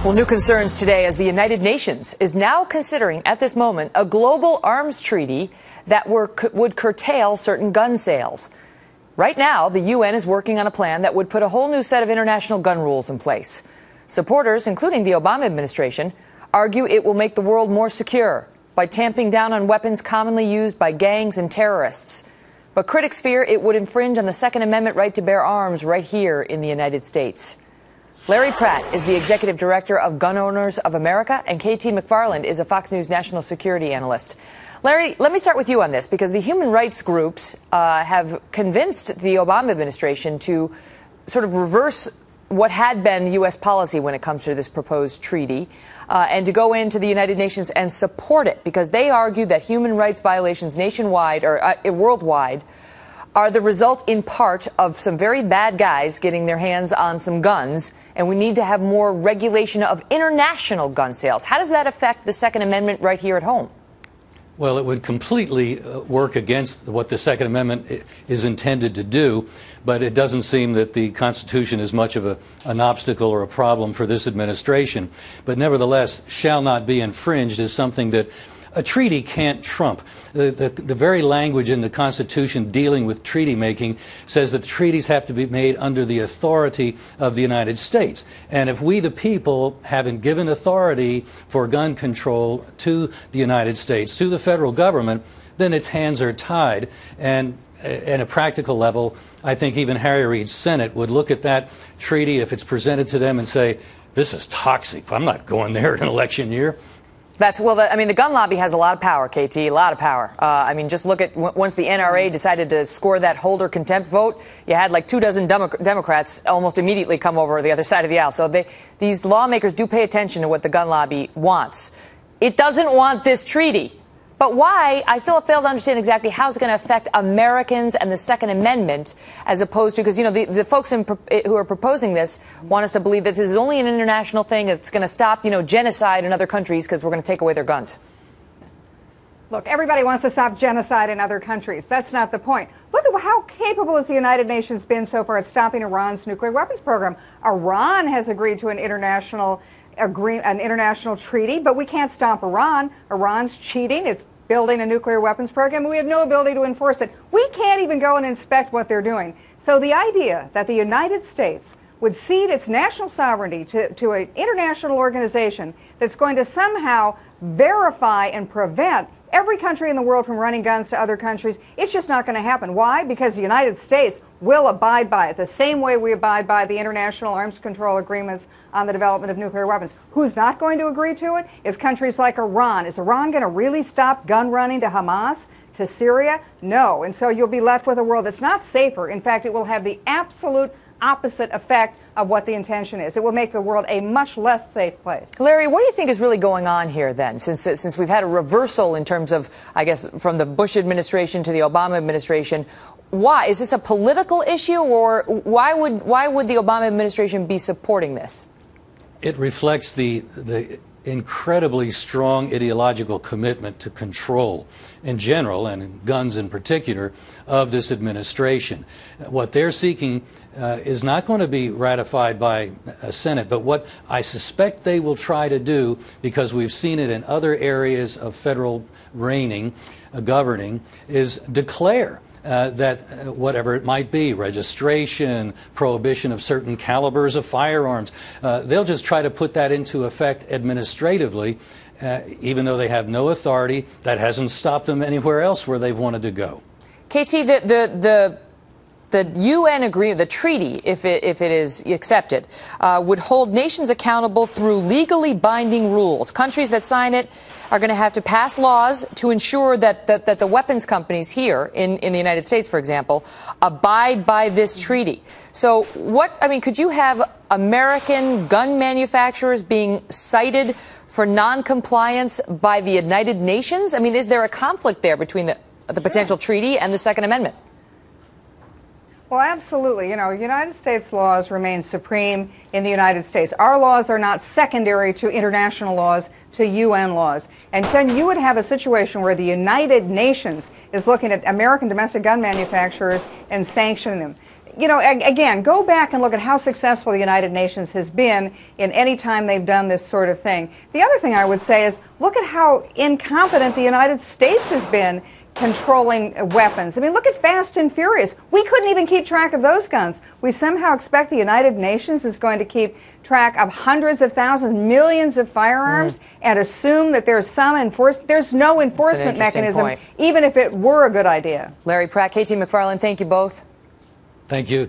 Well, new concerns today as the United Nations is now considering, at this moment, a global arms treaty that would curtail certain gun sales. Right now, the UN is working on a plan that would put a whole new set of international gun rules in place. Supporters, including the Obama administration, argue it will make the world more secure by tamping down on weapons commonly used by gangs and terrorists. But critics fear it would infringe on the Second Amendment right to bear arms right here in the United States. Larry Pratt is the executive director of Gun Owners of America, and KT McFarland is a Fox News national security analyst. Larry, let me start with you on this, because the human rights groups have convinced the Obama administration to sort of reverse what had been U.S. policy when it comes to this proposed treaty, and to go into the United Nations and support it, because they argue that human rights violations nationwide or worldwide are the result in part of some very bad guys getting their hands on some guns, and we need to have more regulation of international gun sales. How does that affect the Second Amendment right here at home? Well, it would completely work against what the Second Amendment is intended to do, but it doesn't seem that the Constitution is much of an obstacle or a problem for this administration. But nevertheless, shall not be infringed is something that a treaty can't trump. The very language in the Constitution dealing with treaty making says that treaties have to be made under the authority of the United States. And if we, the people, haven't given authority for gun control to the United States, to the federal government, then its hands are tied. And at a practical level, I think even Harry Reid's Senate would look at that treaty if it's presented to them and say, this is toxic. I'm not going there in an election year. The gun lobby has a lot of power, KT, a lot of power. Just look at once the NRA decided to score that Holder contempt vote, you had like 24 Democrats almost immediately come over the other side of the aisle. So these lawmakers do pay attention to what the gun lobby wants. It doesn't want this treaty. But why? I still fail to understand exactly how it's going to affect Americans and the Second Amendment, as opposed to, because, you know, the folks who are proposing this want us to believe that this is only an international thing that's going to stop, genocide in other countries because we're going to take away their guns. Look, everybody wants to stop genocide in other countries. That's not the point. Look at how capable has the United Nations been so far at stopping Iran's nuclear weapons program. Iran has agreed to an international treaty, but we can't stop Iran. Iran's cheating. It's building a nuclear weapons program, and we have no ability to enforce it. We can't even go and inspect what they're doing. So the idea that the United States would cede its national sovereignty to an international organization that's going to somehow verify and prevent every country in the world from running guns to other countries, it's just not going to happen. Why? Because the United States will abide by it the same way we abide by the international arms control agreements on the development of nuclear weapons. Who's not going to agree to it is countries like Iran. Is Iran going to really stop gun running to Hamas, to Syria? No. And so you'll be left with a world that's not safer. In fact, it will have the absolute opposite effect of what the intention is. It will make the world a much less safe place. Larry, what do you think is really going on here then, since we've had a reversal in terms of, I guess, from the Bush administration to the Obama administration? Why? Is this a political issue, or why would the Obama administration be supporting this? It reflects the incredibly strong ideological commitment to control in general, and in guns in particular, of this administration. What they're seeking is not going to be ratified by a Senate, but what I suspect they will try to do, because we've seen it in other areas of federal governing, is declare that whatever it might be, registration, prohibition of certain calibers of firearms, they'll just try to put that into effect administratively, even though they have no authority. That hasn't stopped them anywhere else where they've wanted to go. KT, the UN agreement, the treaty, if it is accepted, would hold nations accountable through legally binding rules. Countries that sign it are going to have to pass laws to ensure that the weapons companies here in the United States, for example, abide by this treaty. So could you have American gun manufacturers being cited for non-compliance by the United Nations? Is there a conflict there between the potential treaty and the Second Amendment? Well, absolutely. United States laws remain supreme in the United States. Our laws are not secondary to international laws, to UN laws. And then you would have a situation where the United Nations is looking at American domestic gun manufacturers and sanctioning them. you know, again, go back and look at how successful the United Nations has been in any time they've done this sort of thing. The other thing I would say is look at how incompetent the United States has been controlling weapons. I mean, look at Fast and Furious. We couldn't even keep track of those guns. We somehow expect the United Nations is going to keep track of hundreds of thousands, millions of firearms, and assume that there's there's no enforcement mechanism, even if it were a good idea. Larry Pratt, KT McFarland, thank you both. Thank you.